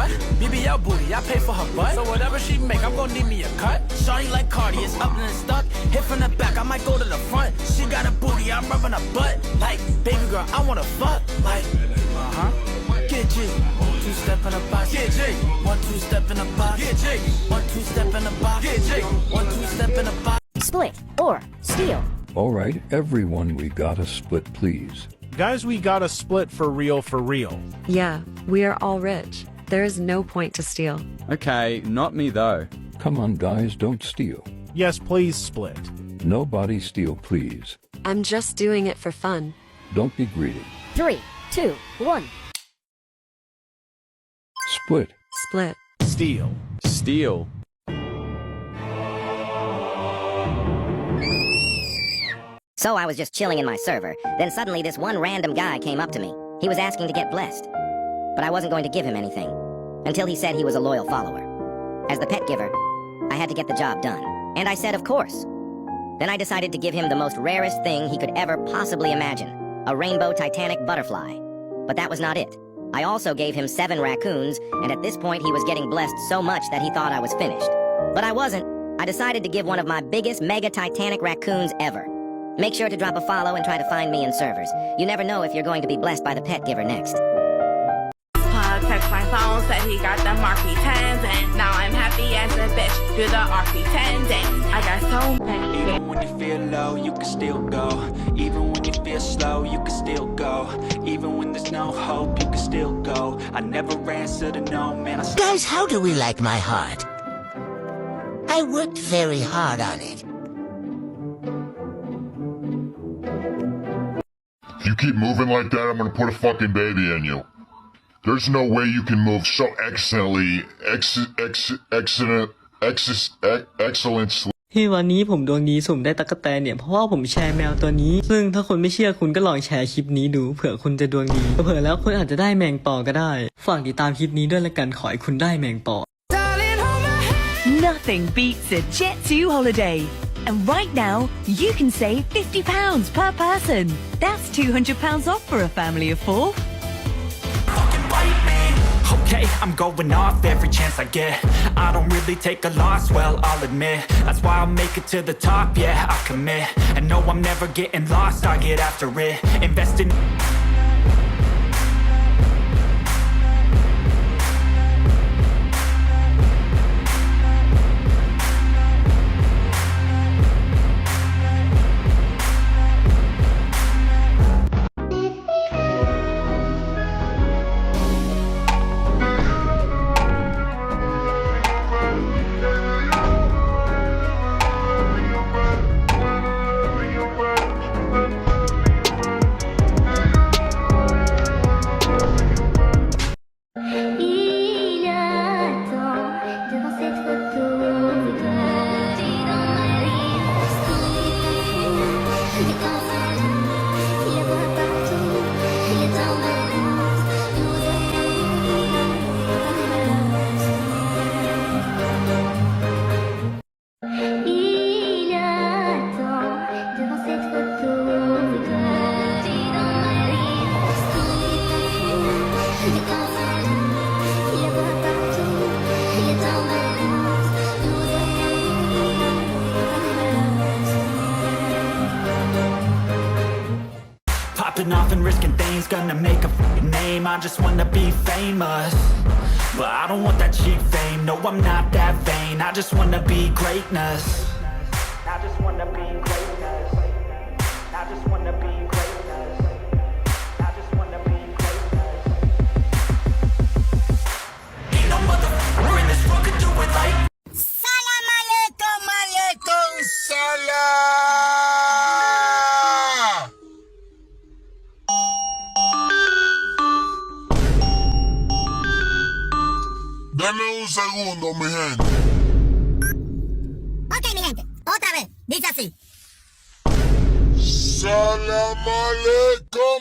what? BBL booty, I pay for her butt. So whatever she make, I'm gonna need me a cut. Shawty like Cardi, it's up and it's stuck. Hit from the back, I might go to the front. She got a booty, I'm rubbing her butt. Like, baby girl, I wanna fuck. Like, get G. 1-2 step in the box. Get G. 1-2 step in the box. Get G. 1-2 step in the box. Get G. 1-2 step in the box. Split or steal. All right, everyone, we got a split, please. Guys, we got a split for real, for real. Yeah, we are all rich. There is no point to steal. Okay, not me though. Come on, guys, don't steal. Yes, please split. Nobody steal, please. I'm just doing it for fun. Don't be greedy. 3, 2, 1. Split. Split. Steal. Steal. So I was just chilling in my server, then suddenly this one random guy came up to me. He was asking to get blessed. But I wasn't going to give him anything, until he said he was a loyal follower. As the pet giver, I had to get the job done. And I said, of course. Then I decided to give him the most rarest thing he could ever possibly imagine, a rainbow Titanic butterfly. But that was not it. I also gave him 7 raccoons, and at this point he was getting blessed so much that he thought I was finished. But I wasn't. I decided to give one of my biggest mega Titanic raccoons ever. Make sure to drop a follow and try to find me in servers. You never know if you're going to be blessed by the pet giver next. Text my phone, said he got them RP10s, and now I'm happy as a bitch. Do the RP10s, and I got so many. Even when you feel low, you can still go. Even when you feel slow, you can still go. Even when there's no hope, you can still go. I never answer to no, man. Guys, how do we like my heart? I worked very hard on it. If you keep moving like that, I'm gonna put a fucking baby in you. There's no way you can move so excellently, excellently. ที่วันนี้ผมดวงดีสุ่มได้ตั๊กแตนเนี่ยเพราะว่าผมแชร์แมวตัวนี้ซึ่งถ้าคุณไม่เชื่อคุณก็ลองแชร์คลิปนี้ดูเผื่อคุณจะดวงดีเผื่อแล้วคุณอาจจะได้แมงปอก็ได้ฝากติดตามคลิปนี้ด้วยละกันขอให้คุณได้แมงปอ Nothing beats a Jet2 holiday. And right now, you can save £50 per person. That's £200 off for a family of 4. Okay, I'm going off every chance I get. I don't really take a loss, well, I'll admit. That's why I'll make it to the top, yeah, I commit. And no, I'm never getting lost, I get after it. Invest in... Popping off and risking things, gonna make a name. I just wanna be famous, but I don't want that cheap fame. No, I'm not that vain. I just wanna be greatness. I just wanna be greatness. I just wanna be greatness. I just wanna be greatness. Ain't no motherfucker in this world could do it like. Salam alaikum, alaikum salam. Dame un segundo, mi gente. Ok, mi gente, otra vez, dice así. Salam alaikum,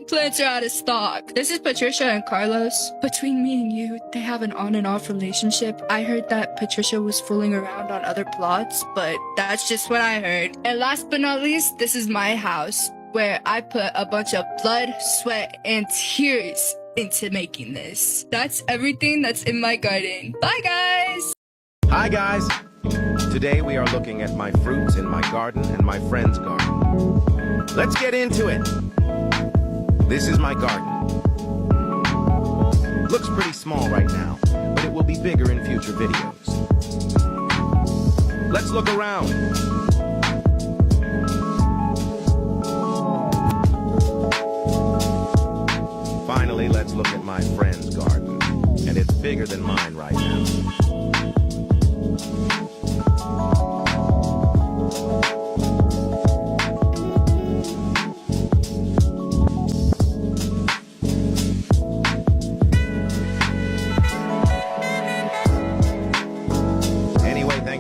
Plants are out of stock. This is Patricia and Carlos. Between me and you, they have an on and off relationship. I heard that Patricia was fooling around on other plots, but that's just what I heard. And last but not least, this is my house, where I put a bunch of blood, sweat, and tears into making this. That's everything that's in my garden. Bye, guys! Hi, guys! Today we are looking at my fruits in my garden and my friend's garden. Let's get into it! This is my garden. Looks pretty small right now, but it will be bigger in future videos. Let's look around. Finally, let's look at my friend's garden. And it's bigger than mine right now.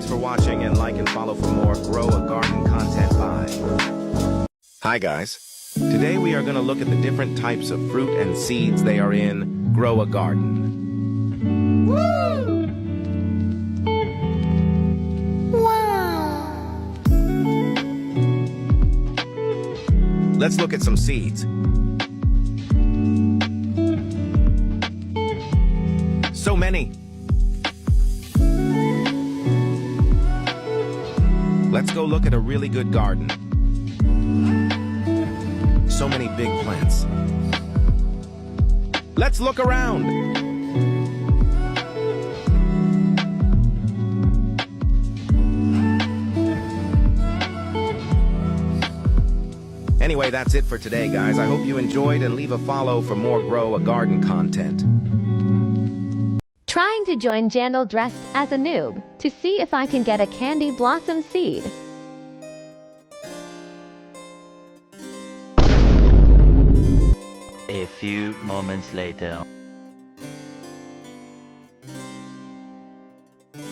Watching and like and follow for more Grow a Garden content by. Hi guys. Today we are going to look at the different types of fruit and seeds they are in Grow a Garden. Woo! Wow! Let's look at some seeds. So many. Let's go look at a really good garden. So many big plants. Let's look around. Anyway, that's it for today, guys. I hope you enjoyed and leave a follow for more Grow a Garden content. Trying to join Jandal dressed as a noob to see if I can get a candy blossom seed. A few moments later.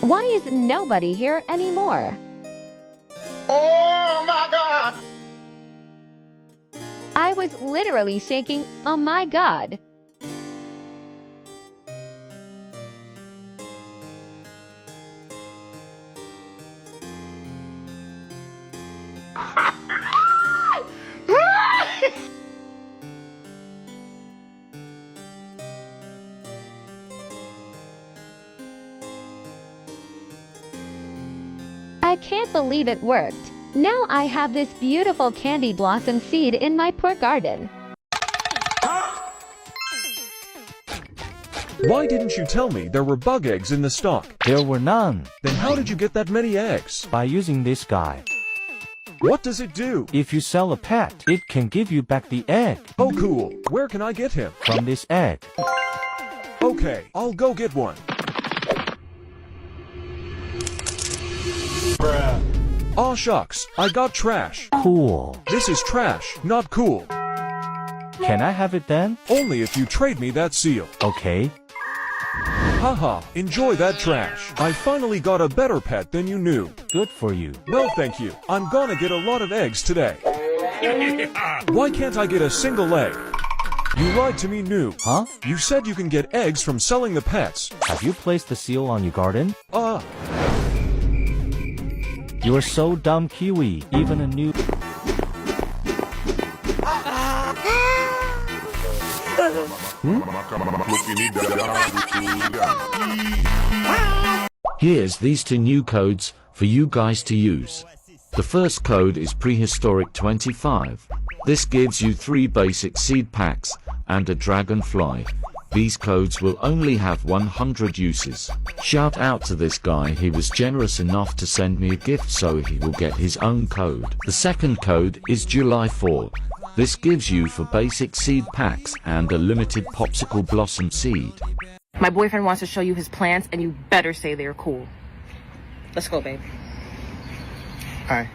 Why is nobody here anymore? Oh my God! I was literally shaking, oh my God. I can't believe it worked. Now I have this beautiful candy blossom seed in my poor garden. Why didn't you tell me there were bug eggs in the stock? There were none. Then how did you get that many eggs? By using this guy. What does it do? If you sell a pet, it can give you back the egg. Oh cool. Where can I get him? From this egg. Okay, I'll go get one. Bruh. Aw shucks, I got trash. Cool. This is trash, not cool. Can I have it then? Only if you trade me that seal. Okay. Haha, enjoy that trash. I finally got a better pet than you knew. Good for you. No thank you. I'm gonna get a lot of eggs today. Why can't I get a single egg? You lied to me, noob. Huh? You said you can get eggs from selling the pets. Have you placed the seal on your garden? You're so dumb, Kiwi. Even a noob. Here's these two new codes for you guys to use. The first code is prehistoric 25. This gives you 3 basic seed packs and a dragonfly. These codes will only have 100 uses. Shout out to this guy, he was generous enough to send me a gift, so he will get his own code. The second code is July 4. This gives you for basic seed packs and a limited popsicle blossom seed. My boyfriend wants to show you his plants and you better say they're cool. Let's go, babe. Hi.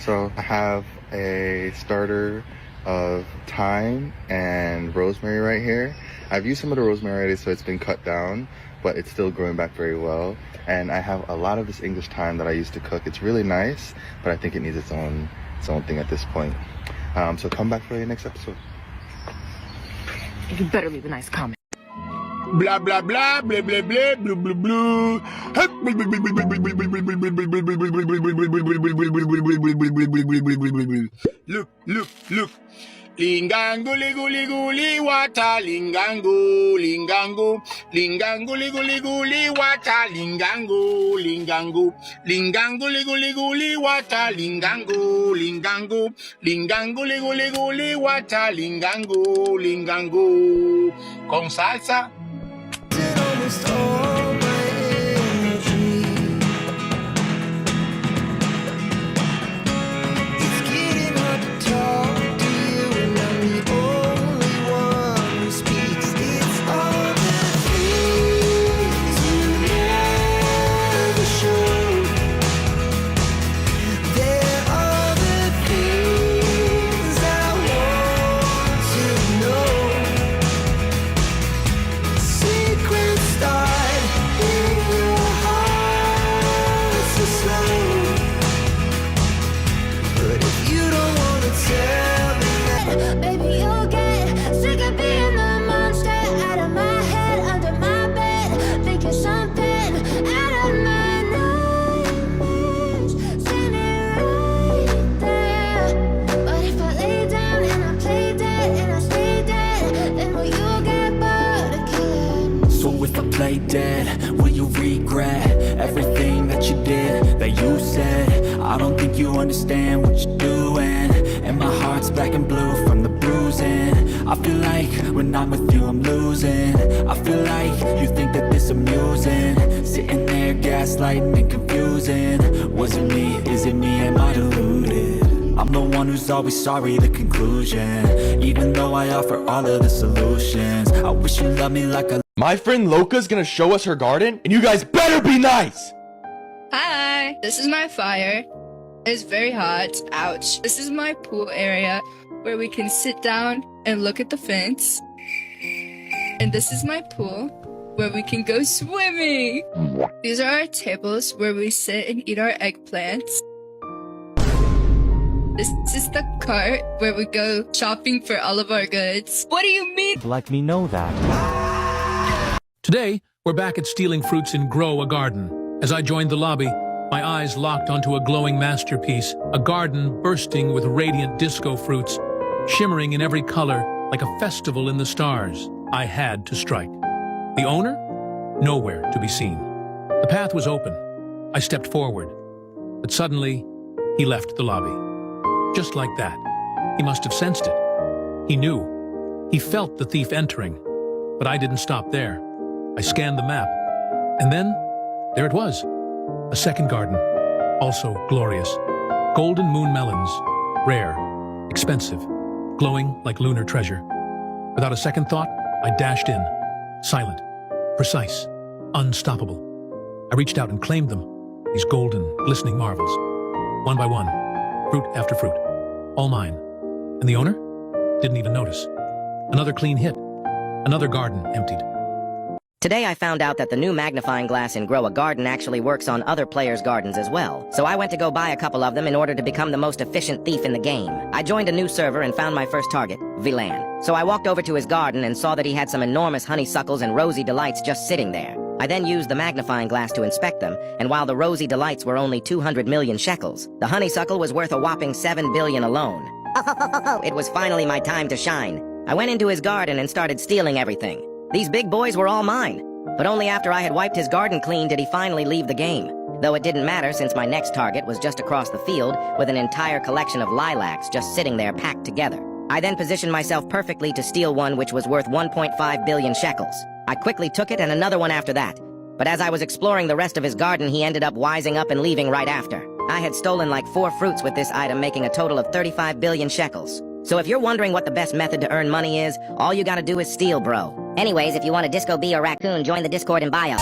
So I have a starter of thyme and rosemary right here. I've used some of the rosemary already, so it's been cut down, but it's still growing back very well. And I have a lot of this English thyme that I used to cook. It's really nice, but I think it needs its own thing at this point. So come back for your next episode. You better leave a nice comment. Blah blah blah blah blah blah blah blah blah. Look. Lingango liguli guli wata lingango liguli guli wata lingango liguli guli wata lingango liguli guli wata lingango con salsa. Play dead, will you regret everything that you did, that you said? I don't think you understand what you're doing, and my heart's black and blue from the bruising. I feel like when I'm with you I'm losing. I feel like you think that this amusing, sitting there gaslighting and confusing. Was it me? Is it me? Am I deluded? I'm the one who's always sorry, the conclusion. Even though I offer all of the solutions, I wish you loved me like I. My friend Loka's gonna show us her garden, and you guys better be nice! Hi, this is my fire. It's very hot. Ouch. This is my pool area where we can sit down and look at the fence. And this is my pool where we can go swimming. These are our tables where we sit and eat our eggplants. This is the cart where we go shopping for all of our goods. What do you mean? Let me know that. Today, we're back at stealing fruits in Grow a Garden. As I joined the lobby, my eyes locked onto a glowing masterpiece, a garden bursting with radiant disco fruits, shimmering in every color like a festival in the stars. I had to strike. The owner? Nowhere to be seen. The path was open. I stepped forward. But suddenly, he left the lobby. Just like that. He must have sensed it. He knew. He felt the thief entering. But I didn't stop there. I scanned the map, and then there it was, a second garden, also glorious. Golden moon melons, rare, expensive, glowing like lunar treasure. Without a second thought, I dashed in, silent, precise, unstoppable. I reached out and claimed them, these golden, glistening marvels. One by one, fruit after fruit, all mine. And the owner? Didn't even notice. Another clean hit, another garden emptied. Today I found out that the new magnifying glass in Grow a Garden actually works on other players' gardens as well. So I went to go buy a couple of them in order to become the most efficient thief in the game. I joined a new server and found my first target, Vilan. So I walked over to his garden and saw that he had some enormous honeysuckles and rosy delights just sitting there. I then used the magnifying glass to inspect them, and while the rosy delights were only 200 million shekels, the honeysuckle was worth a whopping 7 billion alone. It was finally my time to shine. I went into his garden and started stealing everything. These big boys were all mine. But only after I had wiped his garden clean did he finally leave the game. Though it didn't matter since my next target was just across the field with an entire collection of lilacs just sitting there packed together. I then positioned myself perfectly to steal one which was worth 1.5 billion shekels. I quickly took it and another one after that. But as I was exploring the rest of his garden, he ended up wising up and leaving right after. I had stolen like 4 fruits with this item, making a total of 35 billion shekels. So if you're wondering what the best method to earn money is, all you gotta do is steal, bro. Anyways, if you want a disco bee or raccoon, join the Discord in bio.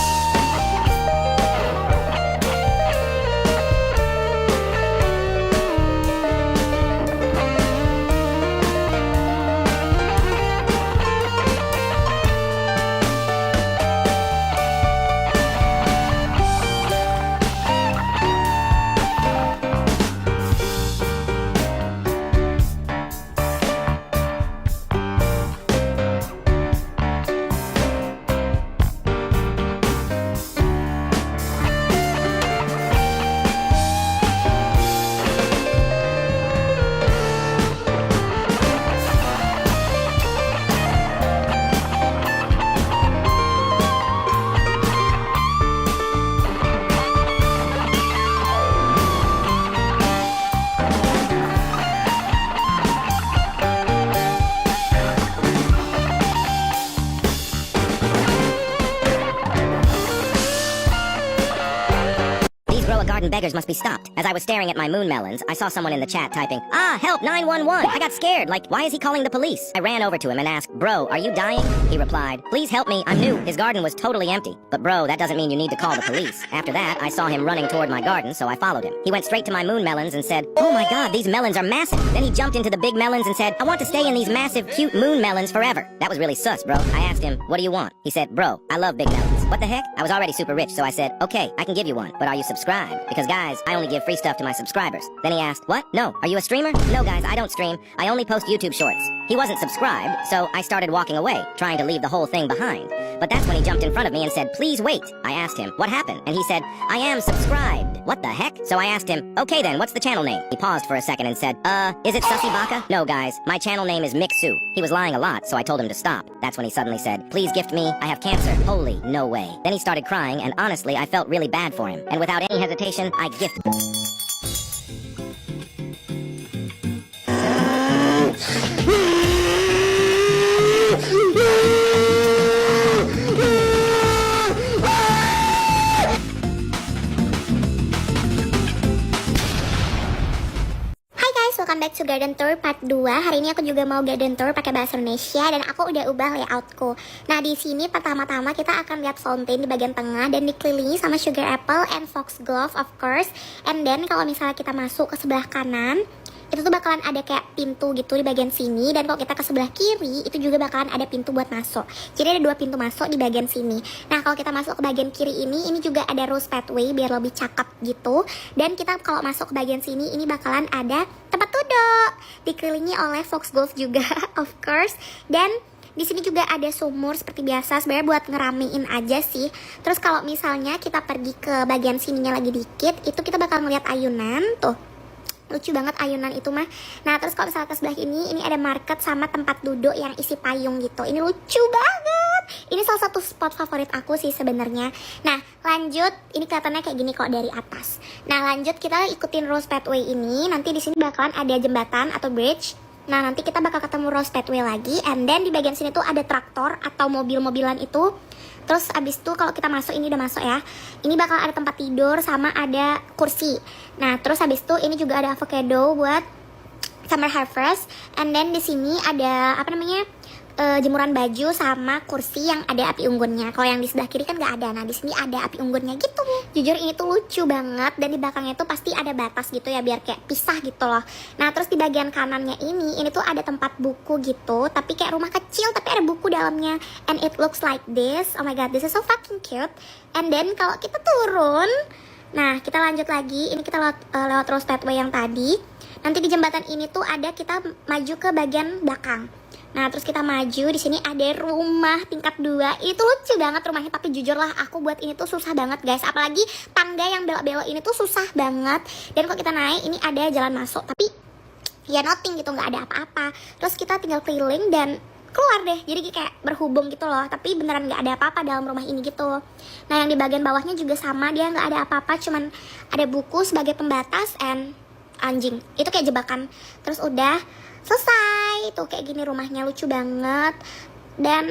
beggars must be stopped. As I was staring at my moon melons, I saw someone in the chat typing, "Ah, help, 911. I got scared. Like, why is he calling the police?" I ran over to him and asked, "Bro, are you dying?" He replied, "Please help me. I'm new." His garden was totally empty. But bro, that doesn't mean you need to call the police. After that, I saw him running toward my garden, so I followed him. He went straight to my moon melons and said, "Oh my god, these melons are massive." Then he jumped into the big melons and said, "I want to stay in these massive, cute moon melons forever." That was really sus, bro. I asked him, "What do you want?" He said, "Bro, I love big melons." What the heck? I was already super rich, so I said, "Okay, I can give you one, but are you subscribed? Because guys, I only give free stuff to my subscribers." Then he asked, "What? No, are you a streamer?" "No guys, I don't stream. I only post YouTube shorts." He wasn't subscribed, so I started walking away, trying to leave the whole thing behind. But that's when he jumped in front of me and said, "Please wait." I asked him, "What happened?" And he said, "I am subscribed." What the heck? So I asked him, "Okay then, what's the channel name?" He paused for a second and said, Is it Sussy Baka?" "No guys, my channel name is Mixu." He was lying a lot, so I told him to stop. That's when he suddenly said, "Please gift me, I have cancer." Holy no way. Then he started crying, and honestly, I felt really bad for him. And without any hesitation, I gifted. Welcome back to Garden Tour part 2. Hari ini aku juga mau Garden Tour pakai bahasa Indonesia dan aku udah ubah layoutku. Nah, di sini pertama-tama kita akan lihat fountain di bagian tengah dan dikelilingi sama sugar apple and foxglove of course. And then kalau misalnya kita masuk ke sebelah kanan, itu tuh bakalan ada kayak pintu gitu di bagian sini. Dan kalau kita ke sebelah kiri, itu juga bakalan ada pintu buat masuk. Jadi ada 2 pintu masuk di bagian sini. Nah, kalau kita masuk ke bagian kiri ini juga ada rose pathway biar lebih cakep gitu. Dan kita kalau masuk ke bagian sini, ini bakalan ada tempat duduk, dikelilingi oleh foxglove juga of course. Dan di sini juga ada sumur seperti biasa, sebenarnya buat ngeramein aja sih. Terus kalau misalnya kita pergi ke bagian sininya lagi dikit, itu kita bakal ngeliat ayunan tuh. Lucu banget ayunan itu mah. Nah, terus kalau misalnya ke sebelah ini ada market sama tempat duduk yang isi payung gitu. Ini lucu banget. Ini salah satu spot favorit aku sih sebenarnya. Nah, lanjut. Ini kelihatannya kayak gini kok dari atas. Nah, lanjut kita ikutin rose pathway ini. Nanti di sini bakalan ada jembatan atau bridge. Nah, nanti kita bakal ketemu rose pathway lagi. And then di bagian sini tuh ada traktor atau mobil-mobilan itu. Terus abis itu kalau kita masuk, ini udah masuk ya. Ini bakal ada tempat tidur sama ada kursi. Nah, terus abis itu ini juga ada avocado buat summer harvest. And then di sini ada apa namanya? Jemuran baju sama kursi yang ada api unggunnya. Kalau yang di sebelah kiri kan nggak ada. Nah, di sini ada api unggunnya gitu. Jujur ini tuh lucu banget. Dan di belakangnya tuh pasti ada batas gitu ya, biar kayak pisah gitu loh. Nah, terus di bagian kanannya ini tuh ada tempat buku gitu, tapi kayak rumah kecil tapi ada buku dalamnya. And it looks like this. Oh my god, this is so fucking cute. And then kalau kita turun, nah kita lanjut lagi. Ini kita lewat rose pathway yang tadi. Nanti di jembatan ini tuh ada, kita maju ke bagian belakang. Nah, terus kita maju, di sini ada rumah tingkat 2. Itu lucu banget rumahnya, tapi jujur lah aku buat ini tuh susah banget guys. Apalagi tangga yang belok-belok ini tuh susah banget. Dan kalau kita naik, ini ada jalan masuk, tapi ya nothing gitu, nggak ada apa-apa. Terus kita tinggal keliling dan keluar deh. Jadi kayak berhubung gitu loh, tapi beneran nggak ada apa-apa dalam rumah ini gitu. Nah, yang di bagian bawahnya juga sama, dia nggak ada apa-apa, cuman ada buku sebagai pembatas and anjing. Itu kayak jebakan. Terus udah selesai. Tuh kayak gini rumahnya, lucu banget. Dan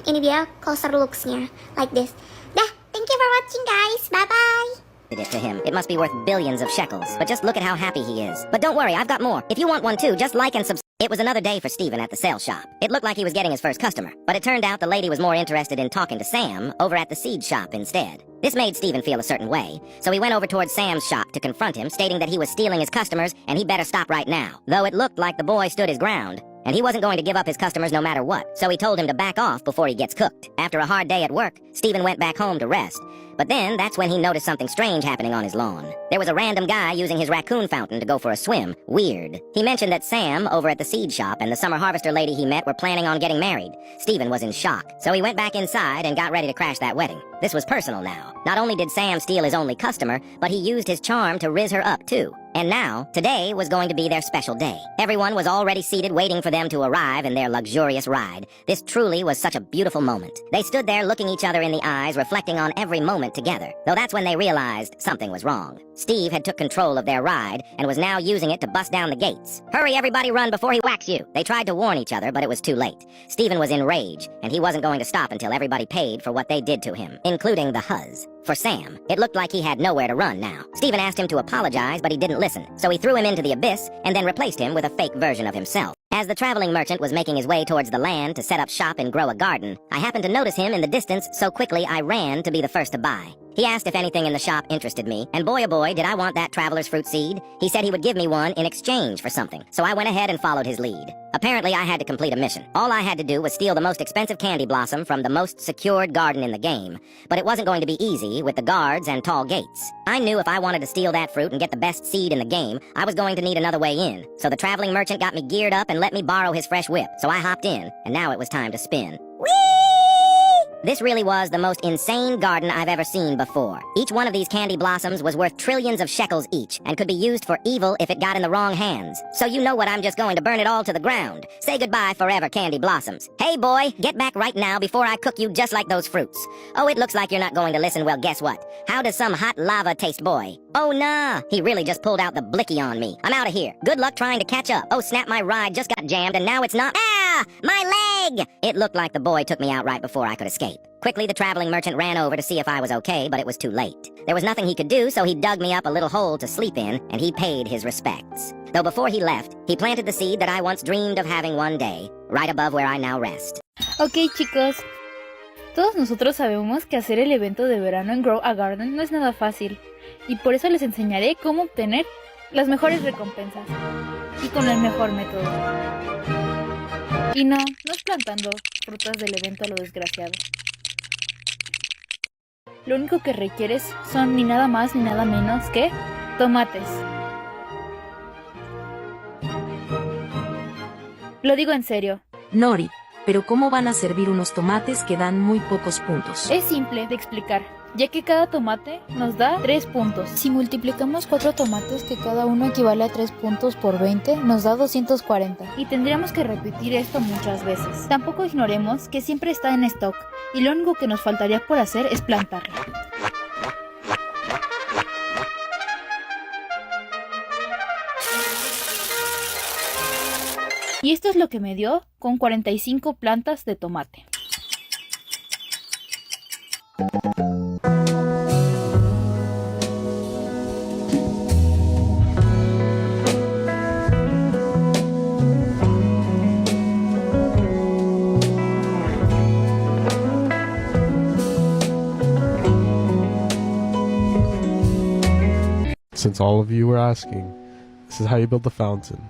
ini dia closer looks-nya, like this. Dah, thank you for watching guys, bye bye. To him, it must be worth billions of shekels. But just look at how happy he is. But don't worry, I've got more. If you want one too, just like and subscribe. It was another day for Steven at the sale shop. It looked like he was getting his first customer, but it turned out the lady was more interested in talking to Sam over at the seed shop instead. This made Steven feel a certain way, so he went over towards Sam's shop to confront him, stating that he was stealing his customers and he better stop right now. Though it looked like the boy stood his ground, and he wasn't going to give up his customers no matter what, so he told him to back off before he gets cooked. After a hard day at work, Steven went back home to rest. But then, that's when he noticed something strange happening on his lawn. There was a random guy using his raccoon fountain to go for a swim. Weird. He mentioned that Sam, over at the seed shop, and the summer harvester lady he met were planning on getting married. Steven was in shock, so he went back inside and got ready to crash that wedding. This was personal now. Not only did Sam steal his only customer, but he used his charm to riz her up too. And now, today was going to be their special day. Everyone was already seated waiting for them to arrive in their luxurious ride. This truly was such a beautiful moment. They stood there looking each other in the eyes, reflecting on every moment together. Though that's when they realized something was wrong. Steve had took control of their ride and was now using it to bust down the gates. Hurry, everybody, run before he whacks you. They tried to warn each other, but it was too late. Steven was enraged, and he wasn't going to stop until everybody paid for what they did to him, including the huzz. For Sam, it looked like he had nowhere to run now. Steven asked him to apologize, but he didn't listen, so he threw him into the abyss and then replaced him with a fake version of himself. As the traveling merchant was making his way towards the land to set up shop and grow a garden, I happened to notice him in the distance, so quickly I ran to be the first to buy. He asked if anything in the shop interested me, and boy oh boy did I want that traveler's fruit seed. He said he would give me one in exchange for something, so I went ahead and followed his lead. Apparently I had to complete a mission. All I had to do was steal the most expensive candy blossom from the most secured garden in the game, but it wasn't going to be easy with the guards and tall gates. I knew if I wanted to steal that fruit and get the best seed in the game, I was going to need another way in, so the traveling merchant got me geared up and let me borrow his fresh whip, so I hopped in, and now it was time to spin. Whee! This really was the most insane garden I've ever seen before. Each one of these candy blossoms was worth trillions of shekels each, and could be used for evil if it got in the wrong hands. So you know what, I'm just going to burn it all to the ground. Say goodbye forever, candy blossoms. Hey boy, get back right now before I cook you just like those fruits. Oh, it looks like you're not going to listen. Well, guess what? How does some hot lava taste, boy? Oh nah, he really just pulled out the blicky on me. I'm out of here. Good luck trying to catch up. Oh snap, my ride just got jammed and now it's not— Ah! My leg! It looked like the boy took me out right before I could escape. Quickly, the traveling merchant ran over to see if I was okay, but it was too late. There was nothing he could do, so he dug me up a little hole to sleep in, and he paid his respects. Though before he left, he planted the seed that I once dreamed of having one day, right above where I now rest. Ok, chicos. Todos nosotros sabemos que hacer el evento de verano en Grow a Garden no es nada fácil, y por eso les enseñaré cómo obtener las mejores recompensas, y con el mejor método. Y no es plantando frutas del evento a lo desgraciado. Lo único que requieres son ni nada más ni nada menos que tomates. Lo digo en serio. Nori, pero ¿cómo van a servir unos tomates que dan muy pocos puntos? Es simple de explicar, ya que cada tomate nos da 3 puntos. Si multiplicamos 4 tomates, que cada uno equivale a 3 puntos por 20, nos da 240. Y tendríamos que repetir esto muchas veces. Tampoco ignoremos que siempre está en stock, y lo único que nos faltaría por hacer es plantarlo. Y esto es lo que me dio con 45 plantas de tomate. Since all of you were asking, this is how you build the fountain.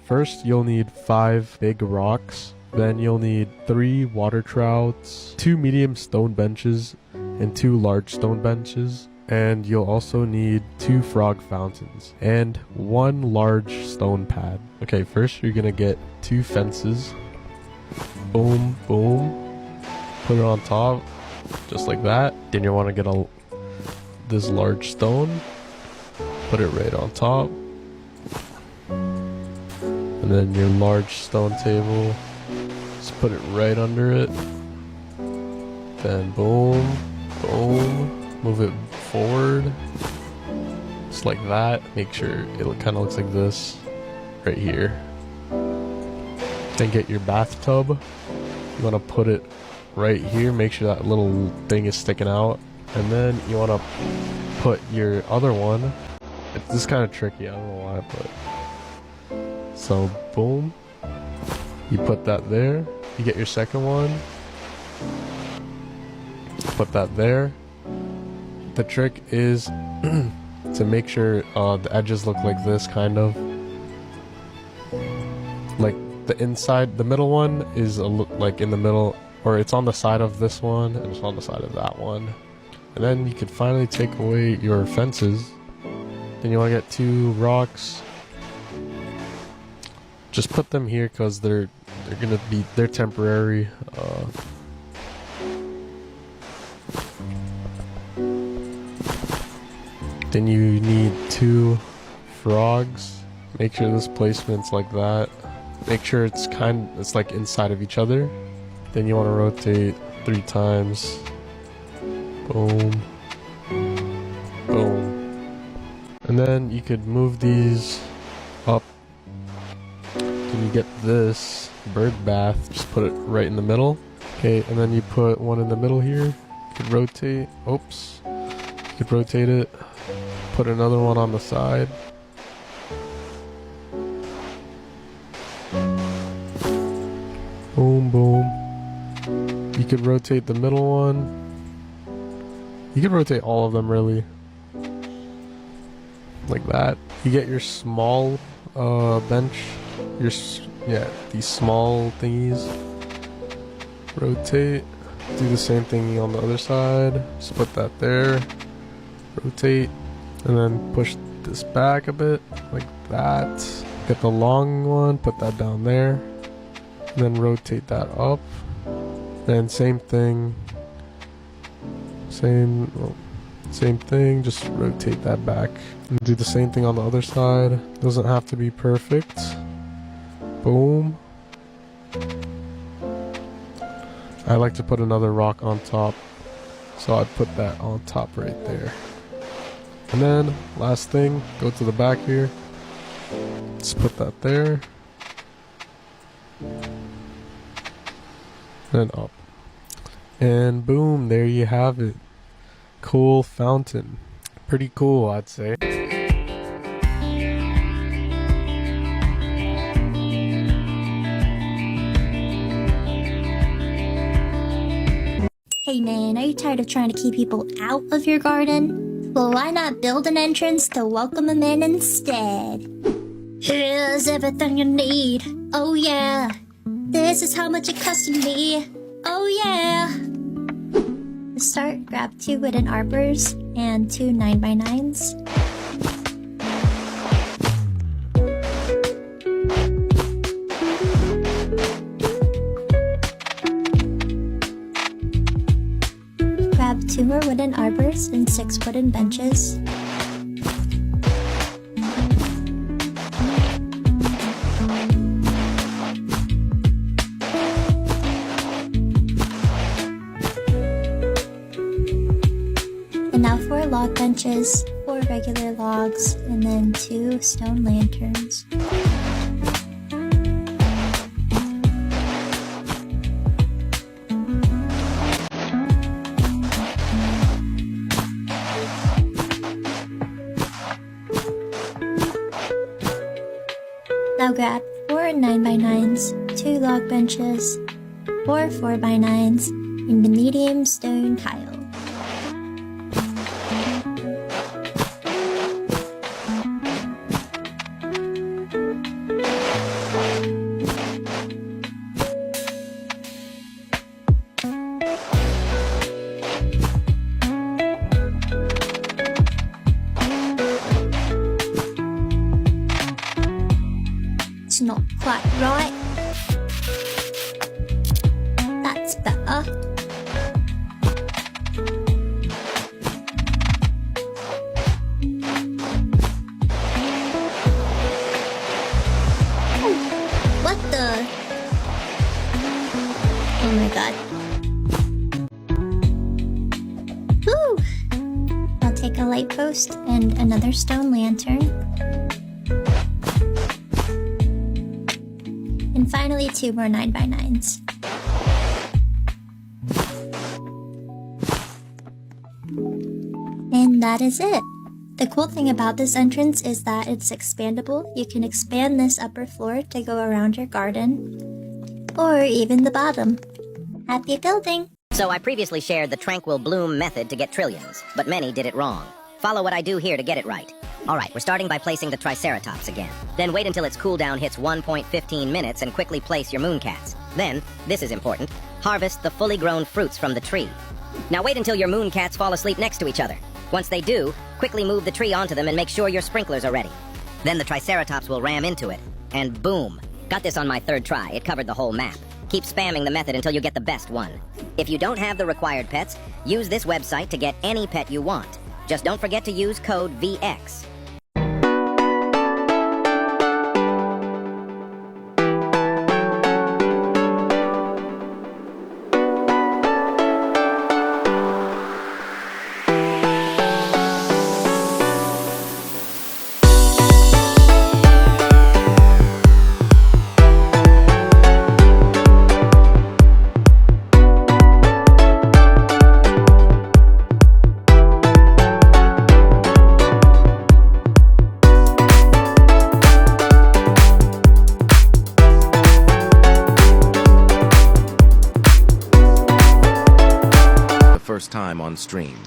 First, you'll need 5 big rocks, then you'll need 3 water troughs, 2 medium stone benches, and 2 large stone benches, and you'll also need 2 frog fountains, and 1 large stone pad. Okay, first you're gonna get 2 fences, boom, boom, put it on top, just like that. Then you want to get this large stone, put it right on top. And then your large stone table, just put it right under it. Then boom, boom, move it forward, just like that. Make sure it kind of looks like this, right here. Then get your bathtub. You want to put it right here, make sure that little thing is sticking out. And then you want to put your other one. This is kind of tricky, I don't know why, but... So, boom, you put that there, you get your second one, put that there. The trick is to make sure the edges look like this, kind of. Like the inside, the middle one is like in the middle, or it's on the side of this one, and it's on the side of that one. And then you could finally take away your fences. Then you want to get 2 rocks. Just put them here because they're temporary. Then you need 2 frogs. Make sure this placement's like that. Make sure it's like inside of each other. Then you want to rotate 3 times. Boom. Boom. And then you could move these up. Then you get this bird bath, just put it right in the middle. Okay, and then you put one in the middle here. You could rotate. Oops. You could rotate it, put another one on the side. Boom, boom. You could rotate the middle one. You could rotate all of them really. Like that. You get your small bench. Yeah, these small thingies. Rotate. Do the same thing on the other side. Just put that there. Rotate. And then push this back a bit. Like that. Get the long one. Put that down there. And then rotate that up. Then same thing. Same thing. Just rotate that back. And do the same thing on the other side. Doesn't have to be perfect. Boom. I like to put another rock on top, so I put that on top right there. And then last thing, go to the back here. Just put that there. And up. And boom, there you have it. Cool fountain. Pretty cool, I'd say. Hey man, are you tired of trying to keep people out of your garden? Well, why not build an entrance to welcome them in instead? Here's everything you need. Oh yeah. This is how much it cost me. Oh yeah. To start, grab 2 wooden arbors and 2 9x9s. Grab 2 more wooden arbors and 6 wooden benches. And now 4 log benches, 4 regular logs, and then 2 stone lanterns. Now grab 4 9x9s, 2 log benches, 4 4x9s, and the medium stone tile. It's not quite right. That's better. What the? Oh my god. Woo! I'll take a light post and another stone lantern. And finally 2 more 9x9s. And that is it. The cool thing about this entrance is that it's expandable. You can expand this upper floor to go around your garden, or even the bottom. Happy building! So I previously shared the tranquil bloom method to get trillions, but many did it wrong. Follow what I do here to get it right. Alright, we're starting by placing the triceratops again. Then wait until its cooldown hits 1.15 minutes and quickly place your mooncats. Then, this is important, harvest the fully grown fruits from the tree. Now wait until your mooncats fall asleep next to each other. Once they do, quickly move the tree onto them and make sure your sprinklers are ready. Then the triceratops will ram into it, and boom! Got this on my 3rd try, it covered the whole map. Keep spamming the method until you get the best one. If you don't have the required pets, use this website to get any pet you want. Just don't forget to use code VX. first time on stream.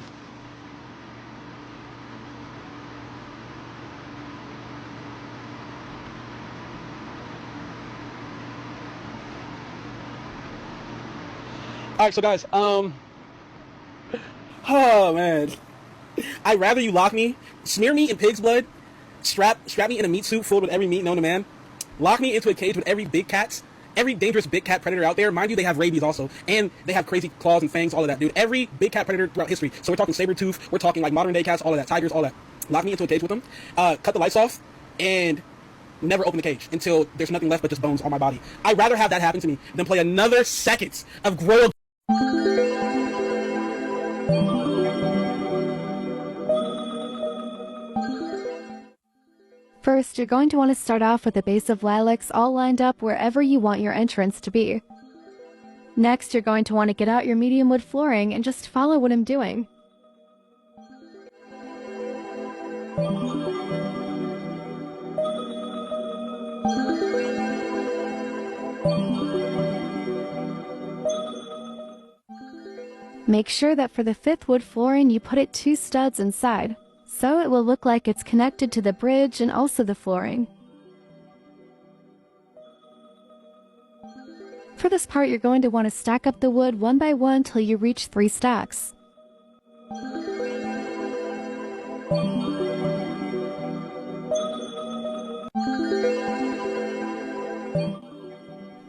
Alright, so guys, oh man. I'd rather you lock me, smear me in pig's blood, strap me in a meat suit filled with every meat known to man, lock me into a cage with every dangerous big cat predator out there. Mind you, they have rabies also, and they have crazy claws and fangs, all of that, dude. Every big cat predator throughout history. So we're talking saber-tooth, we're talking like modern day cats, all of that, tigers, all that. Lock me into a cage with them, cut the lights off, and never open the cage until there's nothing left but just bones on my body. I'd rather have that happen to me than play another second of Grow. First, you're going to want to start off with a base of lilacs all lined up wherever you want your entrance to be. Next, you're going to want to get out your medium wood flooring and just follow what I'm doing. Make sure that for the 5th wood flooring you put it 2 studs inside, so it will look like it's connected to the bridge and also the flooring. For this part, you're going to want to stack up the wood one by one till you reach 3 stacks.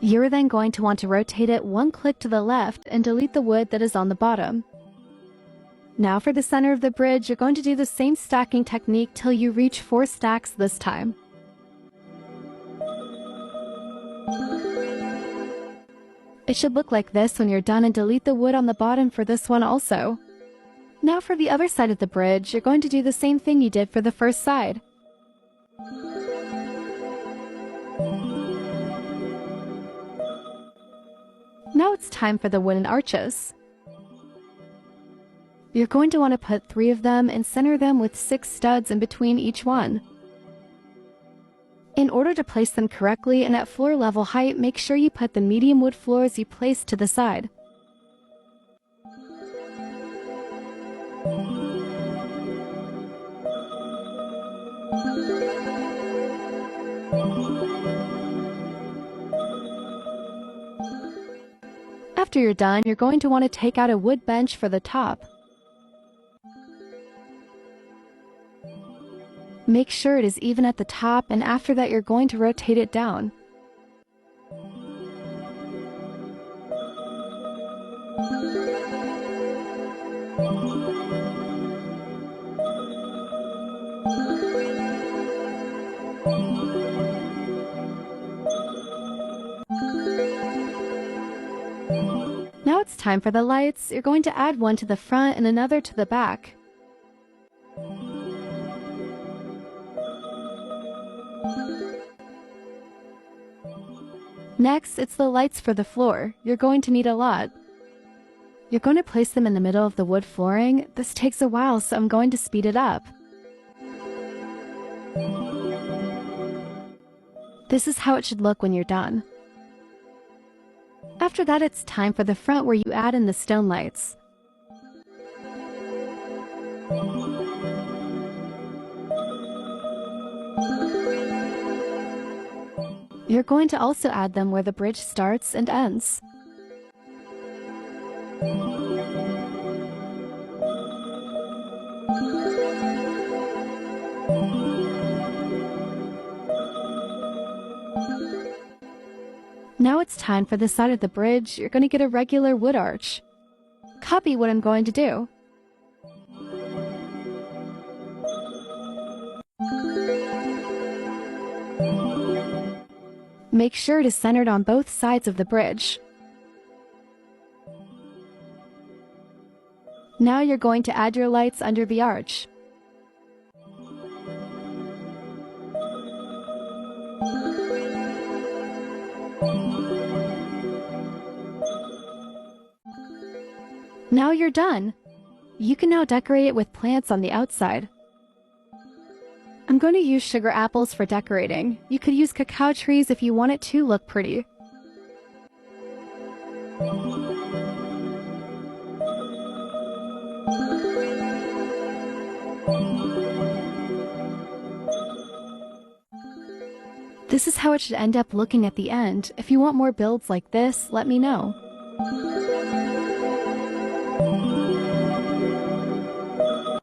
You're then going to want to rotate it 1 click to the left and delete the wood that is on the bottom. Now for the center of the bridge, you're going to do the same stacking technique till you reach 4 stacks this time. It should look like this when you're done, and delete the wood on the bottom for this one also. Now for the other side of the bridge, you're going to do the same thing you did for the first side. Now it's time for the wooden arches. You're going to want to put 3 of them and center them with 6 studs in between each one. In order to place them correctly and at floor level height, make sure you put the medium wood floors you placed to the side. After you're done, you're going to want to take out a wood bench for the top. Make sure it is even at the top, and after that you're going to rotate it down. Now it's time for the lights. You're going to add one to the front and another to the back. Next, it's the lights for the floor. You're going to need a lot. You're going to place them in the middle of the wood flooring. This takes a while, so I'm going to speed it up. This is how it should look when you're done. After that, it's time for the front, where you add in the stone lights. You're going to also add them where the bridge starts and ends. Now it's time for the side of the bridge. You're going to get a regular wood arch. Copy what I'm going to do. Make sure it is centered on both sides of the bridge. Now you're going to add your lights under the arch. Now you're done. You can now decorate it with plants on the outside. I'm going to use sugar apples for decorating. You could use cacao trees if you want it to look pretty. This is how it should end up looking at the end. If you want more builds like this, let me know.